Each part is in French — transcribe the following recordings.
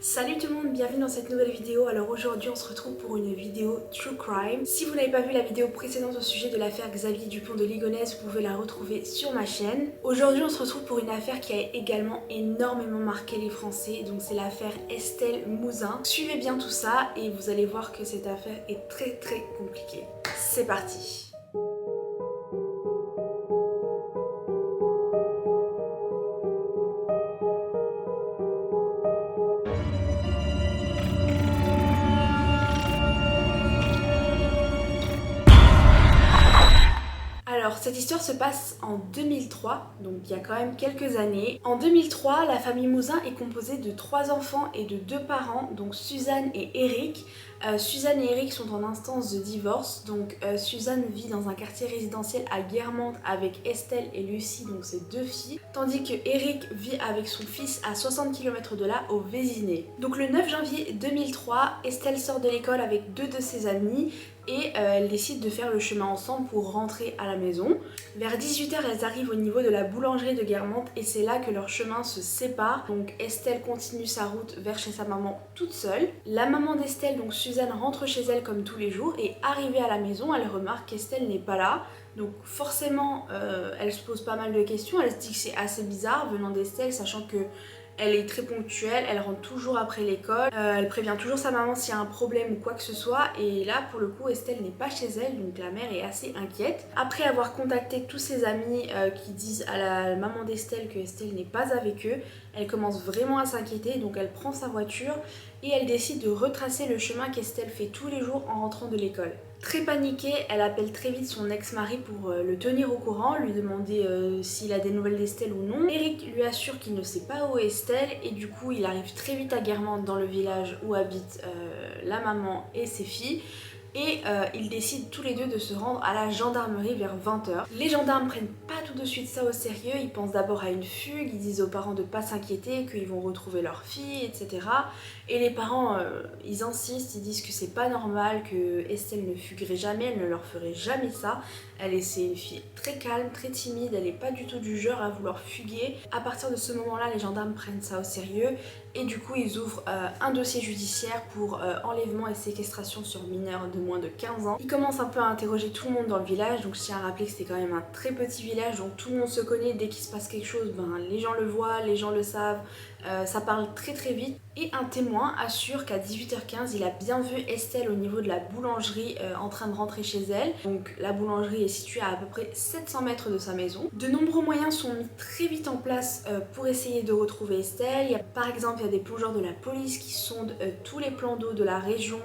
Salut tout le monde, bienvenue dans cette nouvelle vidéo. Alors aujourd'hui on se retrouve pour une vidéo True Crime. Si vous n'avez pas vu la vidéo précédente au sujet de l'affaire Xavier Dupont de Ligonnès, vous pouvez la retrouver sur ma chaîne. Aujourd'hui on se retrouve pour une affaire qui a également énormément marqué les Français, donc c'est l'affaire Estelle Mouzin. Suivez bien tout ça et vous allez voir que cette affaire est très compliquée. C'est parti. Alors cette histoire se passe en 2003, donc il y a quand même quelques années. En 2003, la famille Mouzin est composée de 3 enfants et de 2 parents, donc Suzanne et Eric. Suzanne et Eric sont en instance de divorce, donc Suzanne vit dans un quartier résidentiel à Guermantes avec Estelle et Lucie, donc ses 2 filles, tandis que Eric vit avec son fils à 60 km de là, au Vésinet. Donc le 9 janvier 2003, Estelle sort de l'école avec 2 de ses amis et elles décident de faire le chemin ensemble pour rentrer à la maison. Vers 18h, elles arrivent au niveau de la boulangerie de Guermantes et c'est là que leurs chemins se séparent. Donc Estelle continue sa route vers chez sa maman toute seule. La maman d'Estelle, donc Suzanne, rentre chez elle comme tous les jours et arrivée à la maison, elle remarque qu'Estelle n'est pas là. Donc forcément, elle se pose pas mal de questions, elle se dit que c'est assez bizarre venant d'Estelle, sachant que elle est très ponctuelle, elle rentre toujours après l'école, elle prévient toujours sa maman s'il y a un problème ou quoi que ce soit, et là pour le coup Estelle n'est pas chez elle, donc la mère est assez inquiète. Après avoir contacté tous ses amis qui disent à la maman d'Estelle que Estelle n'est pas avec eux, elle commence vraiment à s'inquiéter, donc elle prend sa voiture et elle décide de retracer le chemin qu'Estelle fait tous les jours en rentrant de l'école. Très paniquée, elle appelle très vite son ex-mari pour le tenir au courant, lui demander s'il a des nouvelles d'Estelle ou non. Eric lui assure qu'il ne sait pas où est Estelle et du coup il arrive très vite à Guermantes dans le village où habitent la maman et ses filles. Et ils décident tous les deux de se rendre à la gendarmerie vers 20h. Les gendarmes prennent pas tout de suite ça au sérieux, ils pensent d'abord à une fugue, ils disent aux parents de pas s'inquiéter, qu'ils vont retrouver leur fille, etc. Et les parents, ils insistent, ils disent que c'est pas normal, que Estelle ne fuguerait jamais, elle ne leur ferait jamais ça. C'est une fille très calme, très timide, elle est pas du tout du genre à vouloir fuguer. À partir de ce moment-là, les gendarmes prennent ça au sérieux et du coup ils ouvrent un dossier judiciaire pour enlèvement et séquestration sur mineurs de moins de 15 ans. Ils commencent un peu à interroger tout le monde dans le village, donc je tiens à rappeler que c'était quand même un très petit village, donc tout le monde se connaît, dès qu'il se passe quelque chose, les gens le voient, les gens le savent, ça parle très vite. Et un témoin assure qu'à 18h15, il a bien vu Estelle au niveau de la boulangerie en train de rentrer chez elle. Donc la boulangerie est située à peu près 700 mètres de sa maison. De nombreux moyens sont mis très vite en place pour essayer de retrouver Estelle. Par exemple, il y a des plongeurs de la police qui sondent tous les plans d'eau de la région.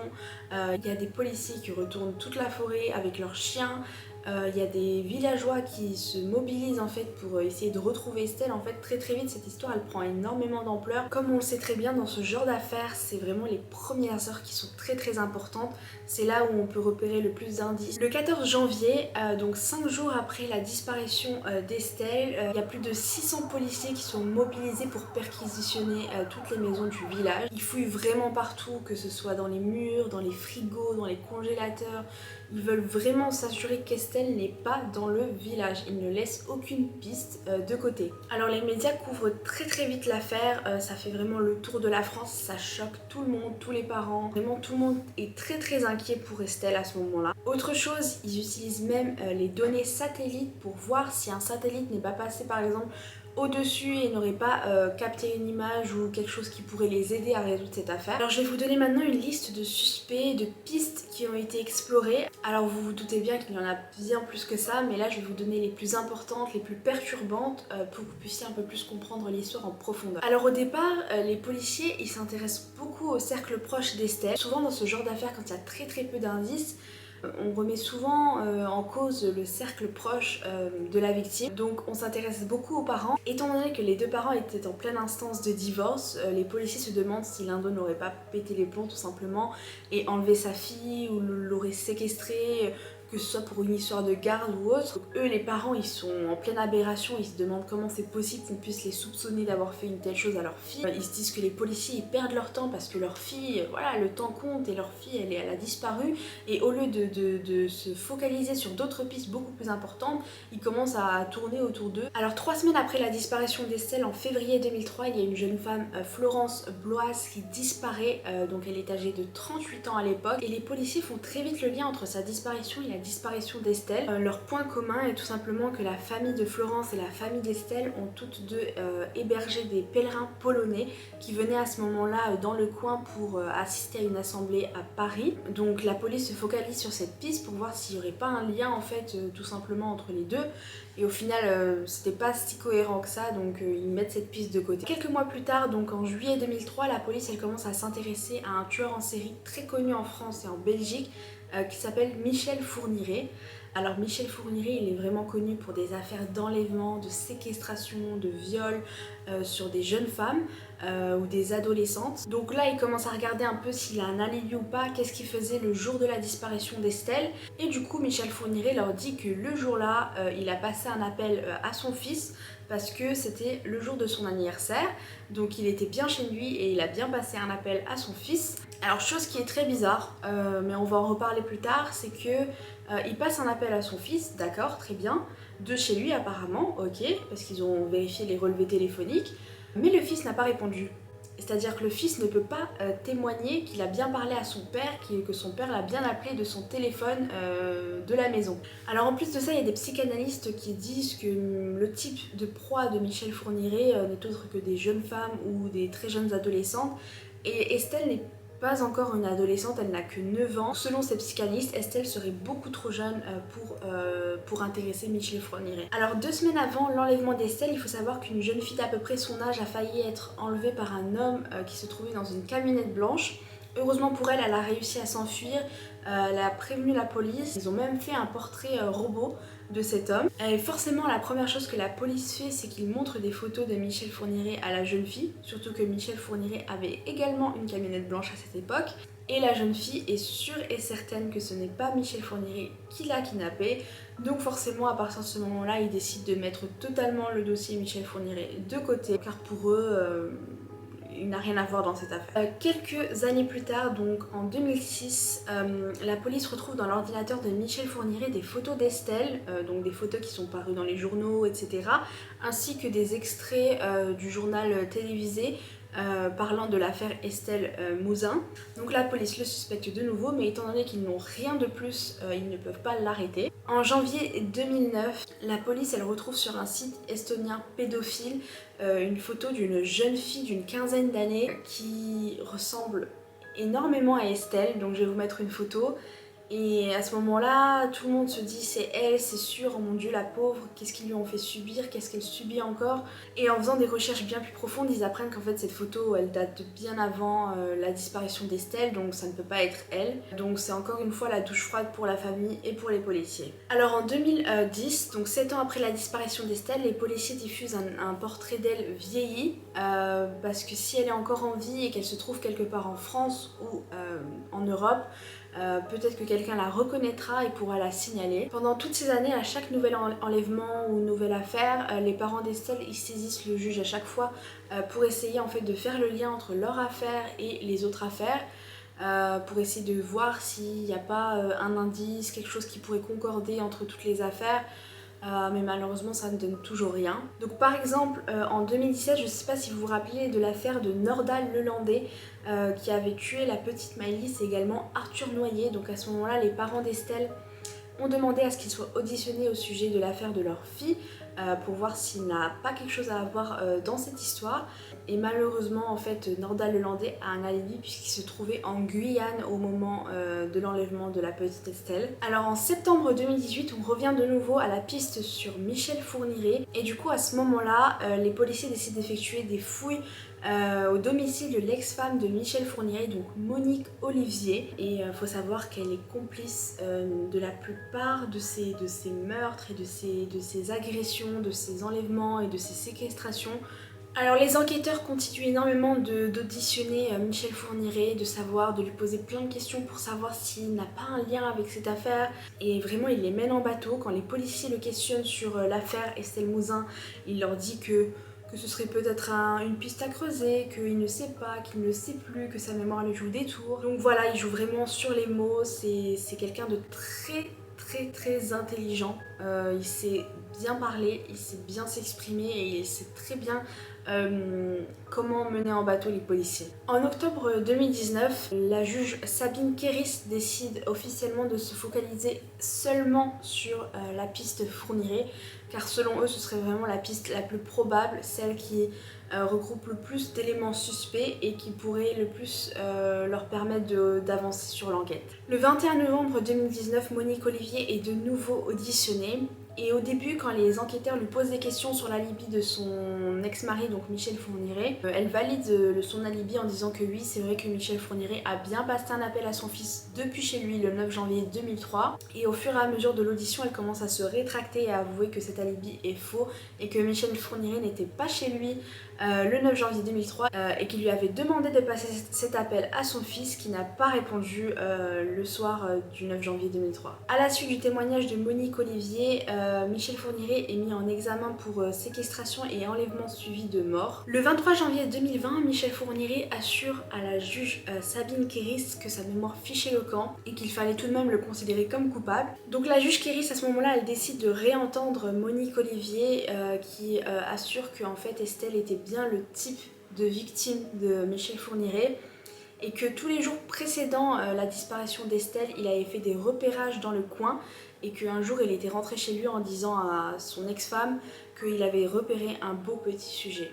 Il y a des policiers qui retournent toute la forêt avec leurs chiens. Il y a des villageois qui se mobilisent en fait pour essayer de retrouver Estelle. En fait très vite cette histoire elle prend énormément d'ampleur. Comme on le sait très bien dans ce genre d'affaires, c'est vraiment les premières heures qui sont très importantes. C'est là où on peut repérer le plus d'indices. Le 14 janvier, donc 5 jours après la disparition d'Estelle, il y a plus de 600 policiers qui sont mobilisés pour perquisitionner toutes les maisons du village. Ils fouillent vraiment partout, que ce soit dans les murs, dans les frigos, dans les congélateurs. Ils veulent vraiment s'assurer qu'Estelle n'est pas dans le village. Ils ne laissent aucune piste de côté. Alors les médias couvrent très vite l'affaire. Ça fait vraiment le tour de la France. Ça choque tout le monde, tous les parents. Vraiment tout le monde est très inquiet pour Estelle à ce moment-là. Autre chose, ils utilisent même les données satellites pour voir si un satellite n'est pas passé par exemple au-dessus et n'aurait pas capté une image ou quelque chose qui pourrait les aider à résoudre cette affaire. Alors je vais vous donner maintenant une liste de suspects, de pistes qui ont été explorées. Alors vous vous doutez bien qu'il y en a bien plus que ça, mais là je vais vous donner les plus importantes, les plus perturbantes pour que vous puissiez un peu plus comprendre l'histoire en profondeur. Alors au départ, les policiers ils s'intéressent beaucoup au cercle proche d'Estelle. Souvent dans ce genre d'affaires, quand il y a très peu d'indices, on remet souvent en cause le cercle proche de la victime, donc on s'intéresse beaucoup aux parents. Étant donné que les 2 parents étaient en pleine instance de divorce, les policiers se demandent si l'un d'eux n'aurait pas pété les plombs tout simplement et enlevé sa fille ou l'aurait séquestrée, que ce soit pour une histoire de garde ou autre. Donc, eux les parents ils sont en pleine aberration, ils se demandent comment c'est possible qu'on puisse les soupçonner d'avoir fait une telle chose à leur fille. Ils se disent que les policiers ils perdent leur temps parce que leur fille, voilà, le temps compte et leur fille elle a disparu, et au lieu de se focaliser sur d'autres pistes beaucoup plus importantes, ils commencent à tourner autour d'eux. Alors 3 semaines après la disparition d'Estelle en février 2003, il y a une jeune femme, Florence Bloise, qui disparaît, donc elle est âgée de 38 ans à l'époque, et les policiers font très vite le lien entre sa disparition et la disparition d'Estelle. Leur point commun est tout simplement que la famille de Florence et la famille d'Estelle ont toutes deux hébergé des pèlerins polonais qui venaient à ce moment-là dans le coin pour assister à une assemblée à Paris. Donc la police se focalise sur cette piste pour voir s'il n'y aurait pas un lien en fait tout simplement entre les deux. Et au final, c'était pas si cohérent que ça, donc ils mettent cette piste de côté. Quelques mois plus tard, donc en juillet 2003, la police elle commence à s'intéresser à un tueur en série très connu en France et en Belgique qui s'appelle Michel Fourniret. Alors Michel Fourniret, il est vraiment connu pour des affaires d'enlèvement, de séquestration, de viol sur des jeunes femmes ou des adolescentes. Donc là, il commence à regarder un peu s'il a un alibi ou pas, qu'est-ce qu'il faisait le jour de la disparition d'Estelle. Et du coup, Michel Fourniret leur dit que le jour-là, il a passé un appel à son fils parce que c'était le jour de son anniversaire. Donc il était bien chez lui et il a bien passé un appel à son fils. Alors chose qui est très bizarre, mais on va en reparler plus tard, c'est que il passe un appel à son fils, d'accord, très bien, de chez lui apparemment, ok, parce qu'ils ont vérifié les relevés téléphoniques, mais le fils n'a pas répondu. C'est-à-dire que le fils ne peut pas témoigner qu'il a bien parlé à son père, que son père l'a bien appelé de son téléphone de la maison. Alors en plus de ça, il y a des psychanalystes qui disent que le type de proie de Michel Fourniret n'est autre que des jeunes femmes ou des très jeunes adolescentes, et Estelle n'est pas encore une adolescente, elle n'a que 9 ans. Selon ces psychanalystes, Estelle serait beaucoup trop jeune pour intéresser Michel Fourniret. Alors 2 semaines avant l'enlèvement d'Estelle, il faut savoir qu'une jeune fille d'à peu près son âge a failli être enlevée par un homme qui se trouvait dans une camionnette blanche. Heureusement pour elle, elle a réussi à s'enfuir, elle a prévenu la police, ils ont même fait un portrait robot de cet homme. Et forcément, la première chose que la police fait, c'est qu'ils montrent des photos de Michel Fourniret à la jeune fille, surtout que Michel Fourniret avait également une camionnette blanche à cette époque. Et la jeune fille est sûre et certaine que ce n'est pas Michel Fourniret qui l'a kidnappée. Donc forcément, à partir de ce moment-là, ils décident de mettre totalement le dossier Michel Fourniret de côté, car pour eux, il n'a rien à voir dans cette affaire. Quelques années plus tard, donc en 2006, la police retrouve dans l'ordinateur de Michel Fourniret des photos d'Estelle, donc des photos qui sont parues dans les journaux, etc., ainsi que des extraits du journal télévisé parlant de l'affaire Estelle Mouzin. Donc la police le suspecte de nouveau, mais étant donné qu'ils n'ont rien de plus, ils ne peuvent pas l'arrêter. En janvier 2009, la police elle retrouve sur un site estonien pédophile une photo d'une jeune fille d'une quinzaine d'années qui ressemble énormément à Estelle, donc je vais vous mettre une photo. Et à ce moment-là, tout le monde se dit c'est elle, c'est sûr, oh mon dieu la pauvre, qu'est-ce qu'ils lui ont fait subir, qu'est-ce qu'elle subit encore. Et en faisant des recherches bien plus profondes, ils apprennent qu'en fait cette photo elle date de bien avant la disparition d'Estelle, donc ça ne peut pas être elle. Donc c'est encore une fois la douche froide pour la famille et pour les policiers. Alors en 2010, donc 7 ans après la disparition d'Estelle, les policiers diffusent un portrait d'elle vieillie, parce que si elle est encore en vie et qu'elle se trouve quelque part en France ou en Europe, peut-être que quelqu'un la reconnaîtra et pourra la signaler. Pendant toutes ces années, à chaque nouvel enlèvement ou nouvelle affaire, les parents d'Estelle ils saisissent le juge à chaque fois pour essayer en fait de faire le lien entre leur affaire et les autres affaires, pour essayer de voir s'il n'y a pas un indice, quelque chose qui pourrait concorder entre toutes les affaires. Mais malheureusement ça ne donne toujours rien. Donc par exemple en 2017, je ne sais pas si vous vous rappelez de l'affaire de Nordal Lelandais qui avait tué la petite Maëlys et également Arthur Noyer. Donc à ce moment-là, les parents d'Estelle ont demandé à ce qu'ils soient auditionnés au sujet de l'affaire de leur fille pour voir s'il n'a pas quelque chose à avoir dans cette histoire. Et malheureusement en fait Nordal Lelandais a un alibi puisqu'il se trouvait en Guyane au moment de l'enlèvement de la petite Estelle. Alors en septembre 2018, on revient de nouveau à la piste sur Michel Fourniret et du coup à ce moment-là, les policiers décident d'effectuer des fouilles au domicile de l'ex-femme de Michel Fourniret, donc Monique Olivier. Et il faut savoir qu'elle est complice de la plupart de ces meurtres et de ces agressions, de ces enlèvements et de ces séquestrations Alors les enquêteurs continuent énormément d'auditionner Michel Fourniret, de lui poser plein de questions pour savoir s'il n'a pas un lien avec cette affaire. Et vraiment il les mène en bateau. Quand les policiers le questionnent sur l'affaire Estelle Mouzin, il leur dit que ce serait peut-être une piste à creuser, qu'il ne sait pas, qu'il ne sait plus, que sa mémoire lui joue des tours. Donc voilà, il joue vraiment sur les mots, c'est quelqu'un de très intelligent. Il sait bien parler, il sait bien s'exprimer et il sait très bien comment mener en bateau les policiers. En octobre 2019, la juge Sabine Kéris décide officiellement de se focaliser seulement sur la piste Fourniret, car selon eux ce serait vraiment la piste la plus probable, celle qui regroupe le plus d'éléments suspects et qui pourrait le plus leur permettre d'avancer sur l'enquête. Le 21 novembre 2019, Monique Olivier est de nouveau auditionnée. Et au début, quand les enquêteurs lui posent des questions sur l'alibi de son ex-mari, donc Michel Fourniret, elle valide son alibi en disant que oui, c'est vrai que Michel Fourniret a bien passé un appel à son fils depuis chez lui le 9 janvier 2003. Et au fur et à mesure de l'audition, elle commence à se rétracter et à avouer que cet alibi est faux et que Michel Fourniret n'était pas chez lui le 9 janvier 2003 et qu'il lui avait demandé de passer cet appel à son fils qui n'a pas répondu le soir du 9 janvier 2003. À la suite du témoignage de Monique Olivier, Michel Fourniret est mis en examen pour séquestration et enlèvement suivi de mort. Le 23 janvier 2020, Michel Fourniret assure à la juge Sabine Kéris que sa mémoire fichait le camp et qu'il fallait tout de même le considérer comme coupable. Donc la juge Kéris à ce moment-là, elle décide de réentendre Monique Olivier qui assure qu'en fait Estelle était bien le type de victime de Michel Fourniret et que tous les jours précédant la disparition d'Estelle, il avait fait des repérages dans le coin et qu'un jour il était rentré chez lui en disant à son ex-femme qu'il avait repéré un beau petit sujet.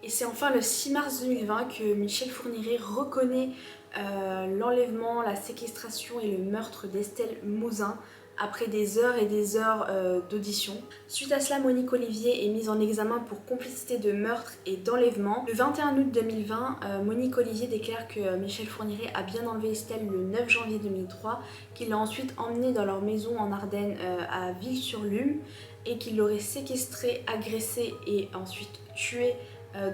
Et c'est enfin le 6 mars 2020 que Michel Fourniret reconnaît l'enlèvement, la séquestration et le meurtre d'Estelle Mouzin après des heures et des heures d'audition. Suite à cela, Monique Olivier est mise en examen pour complicité de meurtre et d'enlèvement. Le 21 août 2020, Monique Olivier déclare que Michel Fourniret a bien enlevé Estelle le 9 janvier 2003, qu'il l'a ensuite emmenée dans leur maison en Ardennes à Ville-sur-Lume et qu'il l'aurait séquestrée, agressée et ensuite tuée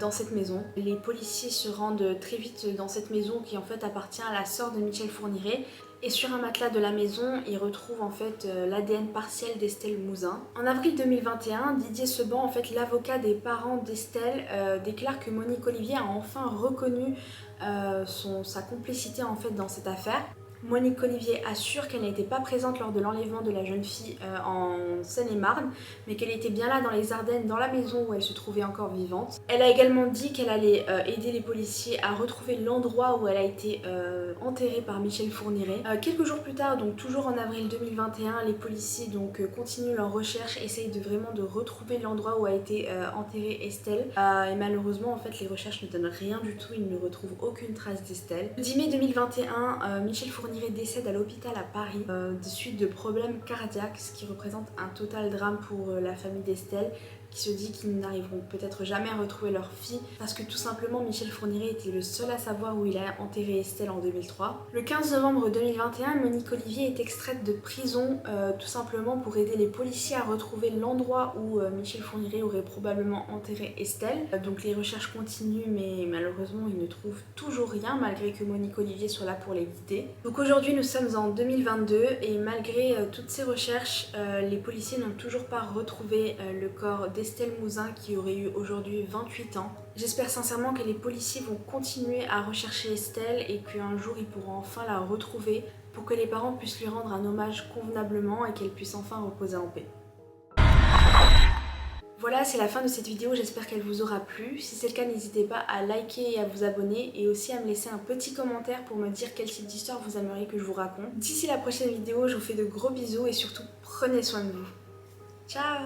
dans cette maison. Les policiers se rendent très vite dans cette maison qui en fait appartient à la sœur de Michel Fourniret. Et sur un matelas de la maison, ils retrouvent en fait l'ADN partiel d'Estelle Mouzin. En avril 2021, Didier Seban, en fait l'avocat des parents d'Estelle, déclare que Monique Olivier a enfin reconnu sa complicité en fait dans cette affaire. Monique Olivier assure qu'elle n'était pas présente lors de l'enlèvement de la jeune fille en Seine-et-Marne, mais qu'elle était bien là dans les Ardennes, dans la maison où elle se trouvait encore vivante. Elle a également dit qu'elle allait aider les policiers à retrouver l'endroit où elle a été enterrée par Michel Fourniret. Quelques jours plus tard, donc toujours en avril 2021, les policiers donc continuent leur recherche, essayent vraiment de retrouver l'endroit où a été enterrée Estelle. Et malheureusement, en fait, les recherches ne donnent rien du tout, ils ne retrouvent aucune trace d'Estelle. Le 10 mai 2021, Michel Fourniret décède à l'hôpital à Paris de suite de problèmes cardiaques, ce qui représente un total drame pour la famille d'Estelle, qui se dit qu'ils n'arriveront peut-être jamais à retrouver leur fille parce que tout simplement Michel Fourniret était le seul à savoir où il a enterré Estelle en 2003. Le 15 novembre 2021, Monique Olivier est extraite de prison tout simplement pour aider les policiers à retrouver l'endroit où Michel Fourniret aurait probablement enterré Estelle. Donc les recherches continuent mais malheureusement ils ne trouvent toujours rien malgré que Monique Olivier soit là pour les guider. Donc aujourd'hui nous sommes en 2022 et malgré toutes ces recherches, les policiers n'ont toujours pas retrouvé le corps d'Estelle Mouzin qui aurait eu aujourd'hui 28 ans. J'espère sincèrement que les policiers vont continuer à rechercher Estelle et qu'un jour ils pourront enfin la retrouver pour que les parents puissent lui rendre un hommage convenablement et qu'elle puisse enfin reposer en paix. Voilà, c'est la fin de cette vidéo, j'espère qu'elle vous aura plu. Si c'est le cas, n'hésitez pas à liker et à vous abonner et aussi à me laisser un petit commentaire pour me dire quel type d'histoire vous aimeriez que je vous raconte. D'ici la prochaine vidéo, je vous fais de gros bisous et surtout prenez soin de vous. Ciao!